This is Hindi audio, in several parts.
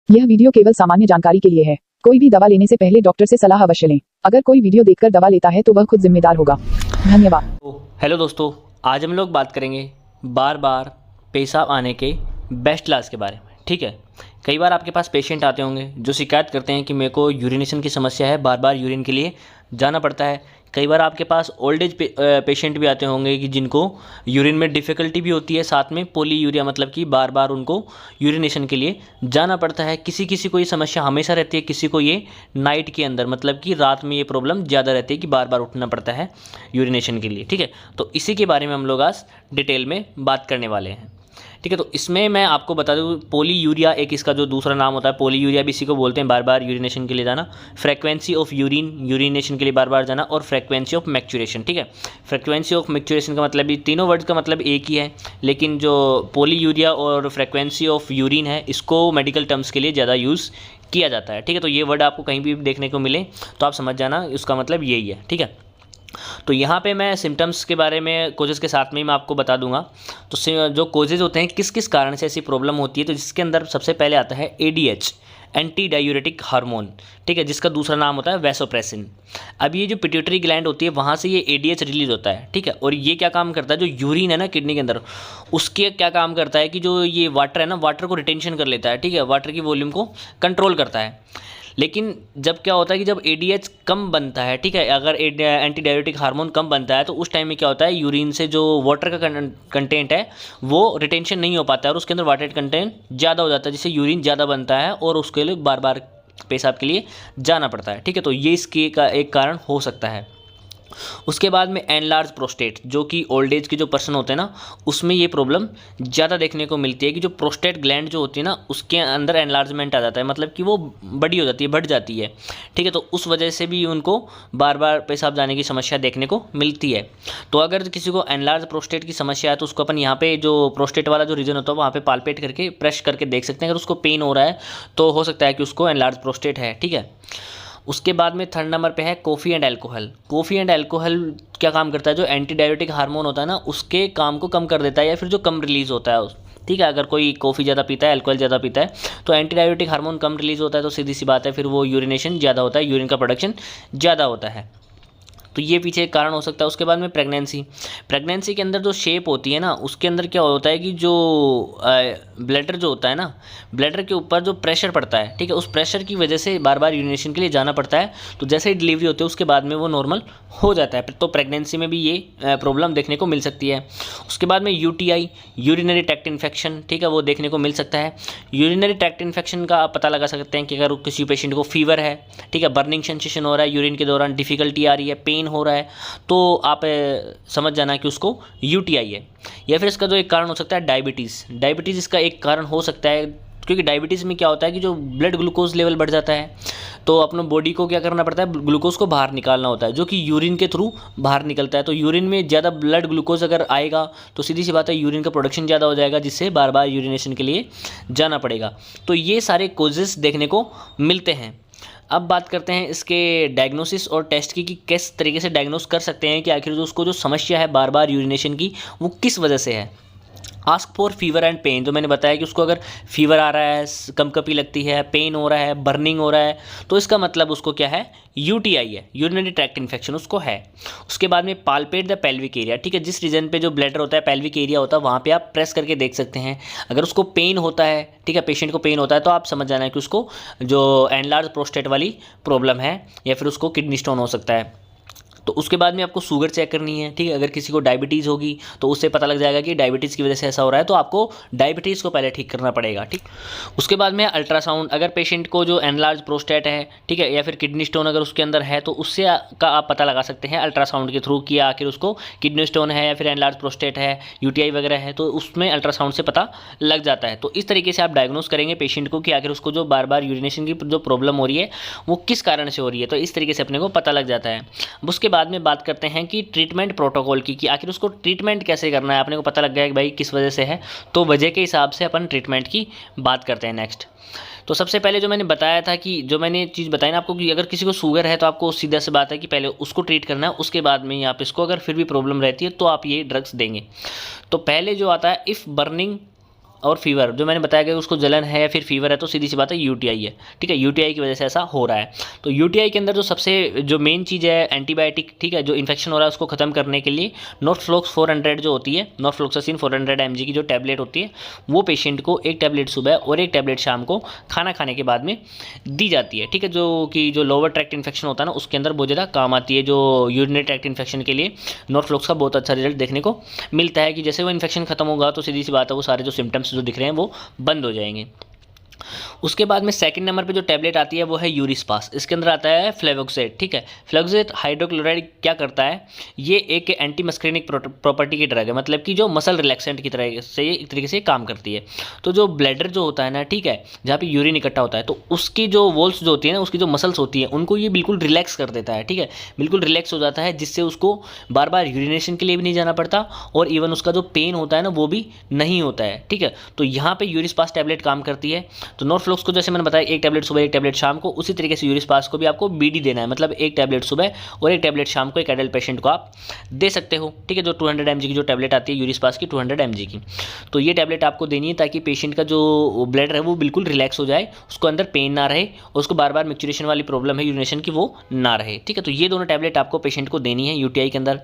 यह वीडियो केवल सामान्य जानकारी के लिए है। कोई भी दवा लेने से पहले डॉक्टर से सलाह अवश्य लें। अगर कोई वीडियो देखकर दवा लेता है तो वह खुद जिम्मेदार होगा। धन्यवाद। हेलो दोस्तों, आज हम लोग बात करेंगे बार बार पेशाब आने के बेस्ट इलाज के बारे में। ठीक है, कई बार आपके पास पेशेंट आते होंगे जो शिकायत करते हैं कि मेरे को यूरिनेशन की समस्या है, बार बार यूरिन के लिए जाना पड़ता है। कई बार आपके पास ओल्ड एज पेशेंट भी आते होंगे कि जिनको यूरिन में डिफ़िकल्टी भी होती है, साथ में पोलीयूरिया मतलब कि बार बार उनको यूरिनेशन के लिए जाना पड़ता है। किसी किसी को ये समस्या हमेशा रहती है, किसी को ये नाइट के अंदर मतलब कि रात में ये प्रॉब्लम ज़्यादा रहती है कि बार बार उठना पड़ता है यूरिनेशन के लिए। ठीक है, तो इसी के बारे में हम लोग आज डिटेल में बात करने वाले हैं। ठीक है, तो इसमें मैं आपको बता दूँ, पोलीयूरिया एक इसका जो दूसरा नाम होता है, पोलीयूरिया भी इसी को बोलते हैं, बार बार यूरिनेशन के लिए जाना। फ्रीक्वेंसी ऑफ यूरिनेशन के लिए बार बार जाना, और फ्रीक्वेंसी ऑफ मैक्चुरेशन। ठीक है, फ्रीक्वेंसी ऑफ मैक्चुरेशन का मतलब, ये तीनों वर्ड्स का मतलब एक ही है, लेकिन जो पोलीयूरिया और फ्रीक्वेंसी ऑफ यूरिन है, इसको मेडिकल टर्म्स के लिए ज़्यादा यूज़ किया जाता है। ठीक है, तो ये वर्ड आपको कहीं भी देखने को मिले तो आप समझ जाना उसका मतलब यही है। ठीक है, तो यहाँ पे मैं सिम्टम्स के बारे में कोजेज़ के साथ में ही मैं आपको बता दूंगा। तो जो कोजेज़ होते हैं, किस किस कारण से ऐसी प्रॉब्लम होती है, तो जिसके अंदर सबसे पहले आता है एडीएच, एंटी डायूरेटिक हार्मोन। ठीक है, जिसका दूसरा नाम होता है वैसोप्रेसिन। अब ये जो पिट्यूटरी ग्लैंड होती है, वहाँ से ये एडीएच रिलीज होता है। ठीक है, और ये क्या काम करता है, जो यूरिन है ना किडनी के अंदर, उसके क्या काम करता है कि जो ये वाटर है ना, वाटर को रिटेंशन कर लेता है। ठीक है, वाटर की वॉल्यूम को कंट्रोल करता है। लेकिन जब क्या होता है कि जब एडीएच कम बनता है, ठीक है, अगर एंटी डायूरेटिक हार्मोन कम बनता है, तो उस टाइम में क्या होता है, यूरिन से जो वाटर का कंटेंट है वो रिटेंशन नहीं हो पाता है और उसके अंदर वाटर कंटेंट ज़्यादा हो जाता है, जिससे यूरिन ज़्यादा बनता है और उसके लिए बार बार पेशाब के लिए जाना पड़ता है। ठीक है, तो ये इसके का एक कारण हो सकता है। उसके बाद में एनलार्ज प्रोस्टेट, जो कि ओल्ड एज के जो पर्सन होते हैं ना, उसमें ये प्रॉब्लम ज़्यादा देखने को मिलती है कि जो प्रोस्टेट ग्लैंड जो होती है ना, उसके अंदर एनलार्जमेंट आ जाता है, मतलब कि वो बड़ी हो जाती है, बढ़ जाती है। ठीक है, तो उस वजह से भी उनको बार बार पेशाब जाने की समस्या देखने को मिलती है। तो अगर किसी को एनलार्ज प्रोस्टेट की समस्या है तो उसको अपन यहाँ पे जो प्रोस्टेट वाला जो रीजन होता है वहाँ पे पालपेट करके प्रेस करके देख सकते हैं। अगर उसको पेन हो रहा है तो हो सकता है कि उसको एनलार्ज प्रोस्टेट है। ठीक है, उसके बाद में थर्ड नंबर पे है coffee and alcohol. Coffee and alcohol क्या काम करता है, जो एंटी डायूरेटिक हार्मोन होता है ना, उसके काम को कम कर देता है, या फिर जो कम रिलीज़ होता है ठीक है, अगर कोई कॉफ़ी ज़्यादा पीता है, अल्कोहल ज़्यादा पीता है, तो एंटी डायूरेटिक हार्मोन कम रिलीज़ होता है, तो सीधी सी बात है फिर वो यूरिनेशन ज़्यादा होता है, यूरिन का प्रोडक्शन ज़्यादा होता है। तो ये पीछे एक कारण हो सकता है। उसके बाद में प्रेगनेंसी के अंदर जो शेप होती है ना, उसके अंदर क्या होता है कि जो ब्लैडर जो होता है ना, ब्लैडर के ऊपर जो प्रेशर पड़ता है, ठीक है, उस प्रेशर की वजह से बार बार यूरिनेशन के लिए जाना पड़ता है। तो जैसे ही डिलीवरी होती है उसके बाद में वो नॉर्मल हो जाता है। तो प्रेगनेंसी में भी ये प्रॉब्लम देखने को मिल सकती है। उसके बाद में यूटीआई, यूरिनरी ट्रैक्ट इन्फेक्शन, ठीक है, वो देखने को मिल सकता है। यूरिनरी ट्रैक्ट इन्फेक्शन का आप पता लगा सकते हैं कि अगर किसी पेशेंट को फीवर है, ठीक है, बर्निंग सेंसेशन हो रहा है, यूरिन के दौरान डिफिकल्टी आ रही है, पेन हो रहा है, तो आप समझ जाना कि उसको यूटीआई है। या फिर इसका जो एक कारण हो सकता है डायबिटीज़ इसका एक कारण हो सकता है, क्योंकि डायबिटीज़ में क्या होता है कि जो ब्लड ग्लूकोज लेवल बढ़ जाता है, तो अपने बॉडी को क्या करना पड़ता है, ग्लूकोज को बाहर निकालना होता है, जो कि यूरिन के थ्रू बाहर निकलता है। तो यूरिन में ज़्यादा ब्लड ग्लूकोज अगर आएगा तो सीधी सी बात है यूरिन का प्रोडक्शन ज़्यादा हो जाएगा, जिससे बार बार यूरिनेशन के लिए जाना पड़ेगा। तो ये सारे कोजेस देखने को मिलते हैं। अब बात करते हैं इसके डायग्नोसिस और टेस्ट की, कि किस तरीके से डायग्नोस कर सकते हैं कि आखिर जो उसको जो समस्या है बार बार यूरिनेशन की, वो किस वजह से है। Ask for fever and pain, जो मैंने बताया कि उसको अगर फीवर आ रहा है, कंपकपी लगती है, पेन हो रहा है, बर्निंग हो रहा है, तो इसका मतलब उसको क्या है, यूटीआई है, यूरिनरी ट्रैक्ट इन्फेक्शन उसको है। उसके बाद में पालपेट द पेल्विक एरिया, ठीक है, जिस रीजन पे जो ब्लैडर होता है, पेल्विक एरिया होता है, वहाँ पे आप प्रेस करके देख सकते हैं। अगर उसको पेन होता है, ठीक है, पेशेंट को पेन होता है, तो आप समझ जाना है कि उसको जो एनलार्ज प्रोस्टेट वाली प्रॉब्लम है, या फिर उसको किडनी स्टोन हो सकता है। तो उसके बाद में आपको शुगर चेक करनी है। ठीक है, अगर किसी को डायबिटीज़ होगी तो उससे पता लग जाएगा कि डायबिटीज़ की वजह से ऐसा हो रहा है, तो आपको डायबिटीज़ को पहले ठीक करना पड़ेगा। ठीक, उसके बाद में अल्ट्रासाउंड, अगर पेशेंट को जो एनलार्ज प्रोस्टेट है, ठीक है, या फिर किडनी स्टोन अगर उसके अंदर है, तो उससे का आप पता लगा सकते हैं अल्ट्रासाउंड के थ्रू कि आखिर उसको किडनी स्टोन है या फिर एनलार्ज प्रोस्टेट है, यूटीआई वगैरह है, तो उसमें अल्ट्रासाउंड से पता लग जाता है। तो इस तरीके से आप डायग्नोस करेंगे पेशेंट को कि आखिर उसको जो बार बार यूरिनेशन की जो प्रॉब्लम हो रही है वो किस कारण से हो रही है, तो इस तरीके से अपने को पता लग जाता है। उसके बाद में बात करते हैं कि ट्रीटमेंट प्रोटोकॉल की, कि आखिर उसको ट्रीटमेंट कैसे करना है। आपने को पता लग गया कि भाई किस वजह से है, तो वजह के हिसाब से अपन ट्रीटमेंट की बात करते हैं नेक्स्ट। तो सबसे पहले जो मैंने बताया था कि जो मैंने चीज़ बताई ना आपको, कि अगर किसी को शुगर है तो आपको सीधा सी बात है कि पहले उसको ट्रीट करना है, उसके बाद में ही आप इसको, अगर फिर भी प्रॉब्लम रहती है तो आप ये ड्रग्स देंगे। तो पहले जो आता है, इफ़ बर्निंग और फीवर, जो मैंने बताया कि उसको जलन है या फिर फीवर है, तो सीधी सी बात है यूटीआई है, ठीक है, यूटीआई की वजह से ऐसा हो रहा है। तो यूटीआई के अंदर जो मेन चीज़ है एंटीबायोटिक, ठीक है, जो इन्फेक्शन हो रहा है उसको खत्म करने के लिए नॉर्फ्लॉक्स 400 जो होती है, नॉर्फ्लॉक्सासिन 400 mg की जो टैबलेट होती है, वो पेशेंट को एक टैबलेट सुबह और एक टैबलेट शाम को खाना खाने के बाद में दी जाती है, ठीक है, जो लोअर ट्रैक्ट इन्फेक्शन होता है ना उसके अंदर बहुत ज़्यादा काम आती है। जो यूरिनरी ट्रैक्ट इन्फेक्शन के लिए नॉर्फ्लॉक्स का बहुत अच्छा रिजल्ट देखने को मिलता है कि जैसे वो इन्फेक्शन खत्म होगा तो सीधी सी बात है वो सारे जो सिम्टम्स जो दिख रहे हैं वो बंद हो जाएंगे। उसके बाद में सेकंड नंबर पे जो टैबलेट आती है वो है यूरिस्पास। इसके अंदर आता है फ्लेवोक्सेट, ठीक है। फ्लेवोक्सेट हाइड्रोक्लोराइड क्या करता है, ये एक एंटी मस्क्रेनिक प्रॉपर्टी की ड्रग है, मतलब कि जो मसल रिलैक्सेंट की तरह से एक तरीके से काम करती है। तो जो ब्लैडर जो होता है ना, ठीक है, जहाँ पे यूरिन इकट्ठा होता है तो उसकी जो वॉल्स जो होती है ना, उसकी जो मसल्स होती है उनको ये बिल्कुल रिलैक्स कर देता है, ठीक है, बिल्कुल रिलैक्स हो जाता है, जिससे उसको बार बार यूरिनेशन के लिए भी नहीं जाना पड़ता और इवन उसका जो पेन होता है ना वो भी नहीं होता है, ठीक है। तो यहाँ पे यूरिस्पास टैबलेट काम करती है। तो नॉर्फ्लॉक्स को जैसे मैंने बताया एक टैबलेट सुबह एक टैबलेट शाम को, उसी तरीके से यूरिस्पास को भी आपको बीडी देना है, मतलब एक टैबलेट सुबह और एक टैबलेट शाम को एक एडल्ट पेशेंट को आप दे सकते हो, ठीक है। जो 200 mg की जो टैबलेट आती है यूरिस्पास की 200 mg की, तो ये टैबलेट आपको देनी है ताकि पेशेंट का जो ब्लड है वो बिल्कुल रिलैक्स हो जाए, उसको अंदर पेन ना रहे और उसको बार बार मिक्चुरेशन वाली प्रॉब्लम है यूरिनेशन की वो ना रहे, ठीक है। तो ये दोनों टैबलेट आपको पेशेंट को देनी है यूटीआई के अंदर।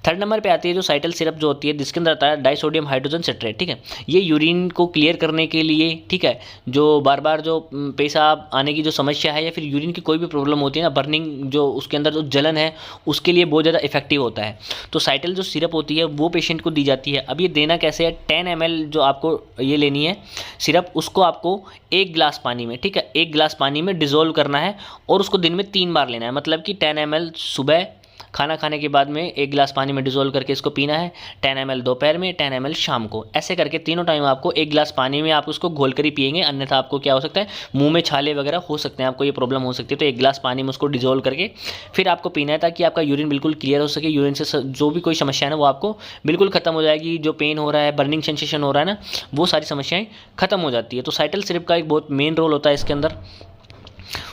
थर्ड नंबर पे आती है जो साइटल सिरप जो होती है, जिसके अंदर आता है डाइसोडियम हाइड्रोजन सिट्रेट, ठीक है। ये यूरिन को क्लियर करने के लिए, ठीक है, जो बार बार जो पेशाब आने की जो समस्या है या फिर यूरिन की कोई भी प्रॉब्लम होती है ना, बर्निंग जो उसके अंदर जो जलन है उसके लिए बहुत ज़्यादा इफेक्टिव होता है। तो साइटल जो सिरप होती है वो पेशेंट को दी जाती है। अब ये देना कैसे है, 10 ml जो आपको ये लेनी है सिरप, उसको आपको एक गिलास पानी में, ठीक है, एक गिलास पानी में डिज़ोल्व करना है और उसको दिन में 3 बार लेना है, मतलब कि 10 ml सुबह खाना खाने के बाद में एक गिलास पानी में डिज़ोल्व करके इसको पीना है, 10 ml दोपहर में, 10 ml शाम को, ऐसे करके तीनों टाइम आपको एक गिलास पानी में आप उसको घोल कर ही पिएंगे, अन्यथा आपको क्या हो सकता है, मुंह में छाले वगैरह हो सकते हैं, आपको ये प्रॉब्लम हो सकती है। तो एक गिलास पानी में उसको डिज़ोल्व करके फिर आपको पीना है ताकि आपका यूरिन बिल्कुल क्लियर हो सके, यूरिन से जो भी कोई समस्या है ना वो आपको बिल्कुल खत्म हो जाएगी, जो पेन हो रहा है, बर्निंग सेंसेशन हो रहा है ना, वो सारी समस्याएँ खत्म हो जाती है। तो साइटल सिरप का एक बहुत मेन रोल होता है इसके अंदर।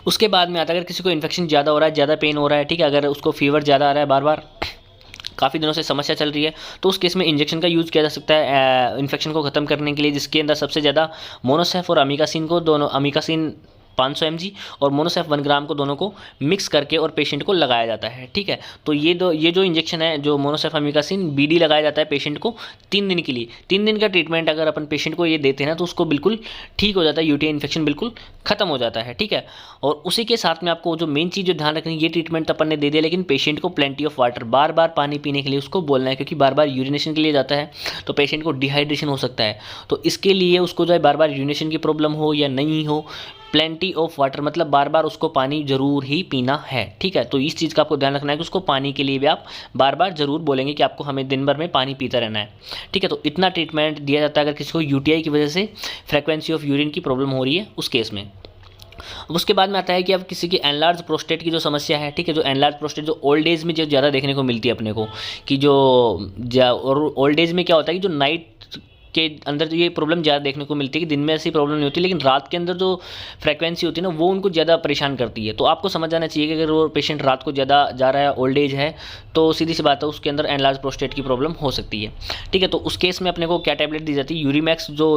उसके बाद में आता है अगर किसी को इन्फेक्शन ज़्यादा हो रहा है, ज़्यादा पेन हो रहा है, ठीक है, अगर उसको फीवर ज़्यादा आ रहा है, बार बार काफ़ी दिनों से समस्या चल रही है, तो उस केस में इंजेक्शन का यूज़ किया जा सकता है इन्फेक्शन को ख़त्म करने के लिए, जिसके अंदर सबसे ज़्यादा मोनोसेफ और अमीकासिन को, दोनों अमीकासिन 500 mg और मोनोसेफ 1 ग्राम को दोनों को मिक्स करके और पेशेंट को लगाया जाता है, ठीक है। तो ये जो इंजेक्शन है, जो मोनोसेफ अमीकासिन बीडी लगाया जाता है पेशेंट को 3 दिन के लिए। 3 दिन का ट्रीटमेंट अगर अपन पेशेंट को ये देते हैं ना तो उसको बिल्कुल ठीक हो जाता है, यूटीआई इन्फेक्शन बिल्कुल खत्म हो जाता है, ठीक है। और उसी के साथ में आपको जो मेन चीज़ जो ध्यान रखनी है, ये ट्रीटमेंट तो अपन ने दे दिया, लेकिन पेशेंट को प्लेंटी ऑफ वाटर, बार बार पानी पीने के लिए उसको बोलना है, क्योंकि बार बार यूरिनेशन के लिए जाता है तो पेशेंट को डिहाइड्रेशन हो सकता है। तो इसके लिए उसको जो है बार बार यूरिनेशन की प्रॉब्लम हो या नहीं हो, प्लेंटी ऑफ वाटर मतलब बार बार उसको पानी जरूर ही पीना है, ठीक है। तो इस चीज़ का आपको ध्यान रखना है कि उसको पानी के लिए भी आप बार बार जरूर बोलेंगे कि आपको हमें दिन भर में पानी पीता रहना है, ठीक है। तो इतना ट्रीटमेंट दिया जाता है अगर किसी को यूटीआई की वजह से फ्रीक्वेंसी ऑफ यूरिन की प्रॉब्लम हो रही है उस केस में। उसके बाद में आता है कि अब किसी की एनलार्ज प्रोस्टेट की जो समस्या है, ठीक है, जो एनलार्ज प्रोस्टेट जो ओल्ड एज में जो ज़्यादा देखने को मिलती है अपने को, कि और ओल्ड एज में क्या होता है कि जो नाइट के अंदर ये प्रॉब्लम ज़्यादा देखने को मिलती है, कि दिन में ऐसी प्रॉब्लम नहीं होती, लेकिन रात के अंदर जो फ्रीक्वेंसी होती है ना वो उनको ज़्यादा परेशान करती है। तो आपको समझ जाना चाहिए कि अगर वो पेशेंट रात को ज़्यादा जा रहा है, ओल्ड एज है, तो सीधी सी बात है उसके अंदर एनलार्ज प्रोस्टेट की प्रॉब्लम हो सकती है, ठीक है। तो उस केस में अपने को क्या टैबलेट दी जाती है, यूरीमैक्स जो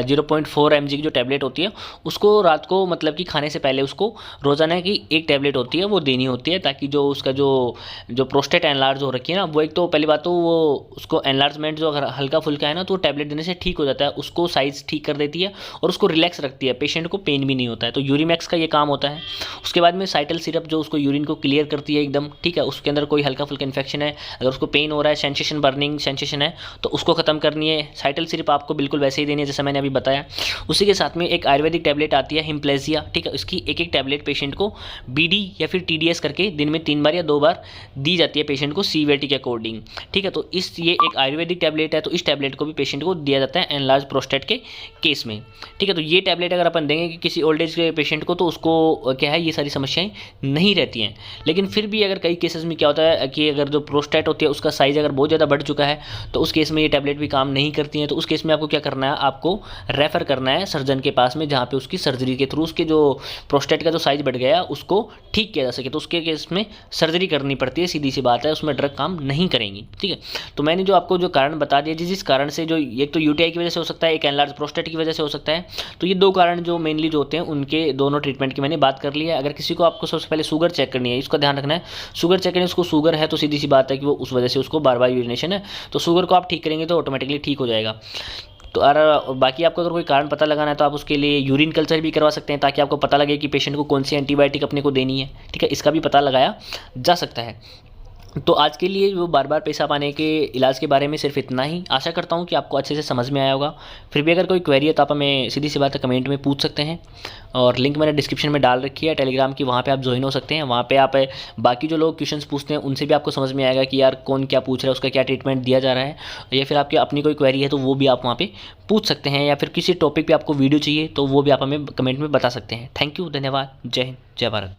0.4 mg की जो टैबलेट होती है उसको रात को मतलब कि खाने से पहले उसको रोज़ाना की एक टैबलेट होती है वो देनी होती है, ताकि जो उसका जो प्रोस्टेट एनलार्ज हो रखी है ना, वो एक तो पहली बात तो वो उसको एनलार्जमेंट जो अगर हल्का फुल्का है ना तो टैबलेट देने से ठीक हो जाता है, उसको साइज़ ठीक कर देती है और उसको रिलैक्स रखती है, पेशेंट को पेन भी नहीं होता है। तो यूरीमैक्स का ये काम होता है। उसके बाद में साइटल सिरप जो उसको यूरिन को क्लियर करती है एकदम, ठीक है, उसके अंदर कोई हल्का फुल्का इन्फेक्शन है, अगर उसको पेन हो रहा है, सेंसेशन बर्निंग सेंसेशन है, तो उसको खत्म करनी है। साइटल सिरप आपको बिल्कुल वैसे ही देनी है जैसा मैंने अभी बताया। उसी के साथ में एक आयुर्वेदिक टैबलेट आती है हिम्प्लेजिया, ठीक है, इसकी एक टैबलेट पेशेंट को बीडी या फिर टीडीएस करके दिन में 3 बार या 2 बार दी जाती है पेशेंट को सीवीआरटी के अकॉर्डिंग, ठीक है। तो ये एक आयुर्वेदिक टैबलेट है, तो इस टैबलेट को भी पेशेंट को दिया जाता है एनलार्ज प्रोस्टेट के केस में, ठीक है। तो ये टैबलेट अगर अपन देंगे कि किसी ओल्ड एज के पेशेंट को, तो उसको क्या है ये सारी समस्याएं नहीं रहती हैं। लेकिन फिर भी अगर कई केसेस में क्या होता है कि अगर जो प्रोस्टेट होती है उसका साइज अगर बहुत ज़्यादा बढ़ चुका है तो उस केस में ये टैबलेट भी काम नहीं करती हैं। तो उस केस में आपको क्या करना है, आपको रेफ़र करना है सर्जन के पास में, जहाँ पे उसकी सर्जरी के थ्रू उसके जो प्रोस्टेट का जो साइज बढ़ गया उसको ठीक किया जा सके। तो उसके केस में सर्जरी करनी पड़ती है, सीधी सी बात है, उसमें ड्रग काम नहीं करेंगी, ठीक है। तो मैंने जो आपको जो कारण बता दिया, जिस कारण से जो एक तो यूटीआई की वजह से हो सकता है, एक एनलार्ज प्रोस्टेट की वजह से हो सकता है। तो ये 2 कारण जो मेनली जो होते हैं उनके दोनों ट्रीटमेंट की मैंने बात कर ली है। अगर किसी को आपको सबसे पहले शुगर चेक करनी है, इसका ध्यान रखना है, शुगर चेक करनी है, उसको शुगर है तो सीधी सी बात है कि वो उस वजह से उसको बार बार यूरिनेशन है, तो शुगर को आप ठीक करेंगे तो ऑटोमेटिकली ठीक हो जाएगा। तो और बाकी आपको अगर कोई कारण पता लगाना है तो आप उसके लिए यूरिन कल्चर भी करवा सकते हैं, ताकि आपको पता लगे कि पेशेंट को कौन सी एंटीबायोटिक अपने को देनी है, ठीक है, इसका भी पता लगाया जा सकता है। तो आज के लिए वो बार बार पेशाब आने के इलाज के बारे में सिर्फ इतना ही। आशा करता हूँ कि आपको अच्छे से समझ में आया होगा। फिर भी अगर कोई क्वेरी है तो आप हमें सीधी सी बात है कमेंट में पूछ सकते हैं, और लिंक मैंने डिस्क्रिप्शन में डाल रखी है टेलीग्राम की, वहाँ पे आप ज्वाइन हो सकते हैं। वहाँ पे आप बाकी जो लोग क्वेश्चंस पूछते हैं उनसे भी आपको समझ में आएगा कि यार कौन क्या पूछ रहा है, उसका क्या ट्रीटमेंट दिया जा रहा है, या फिर आपकी अपनी कोई क्वेरी है तो वो भी आप वहाँ पर पूछ सकते हैं, या फिर किसी टॉपिक पर आपको वीडियो चाहिए तो वो भी आप हमें कमेंट में बता सकते हैं। थैंक यू, धन्यवाद, जय हिंद, जय भारत।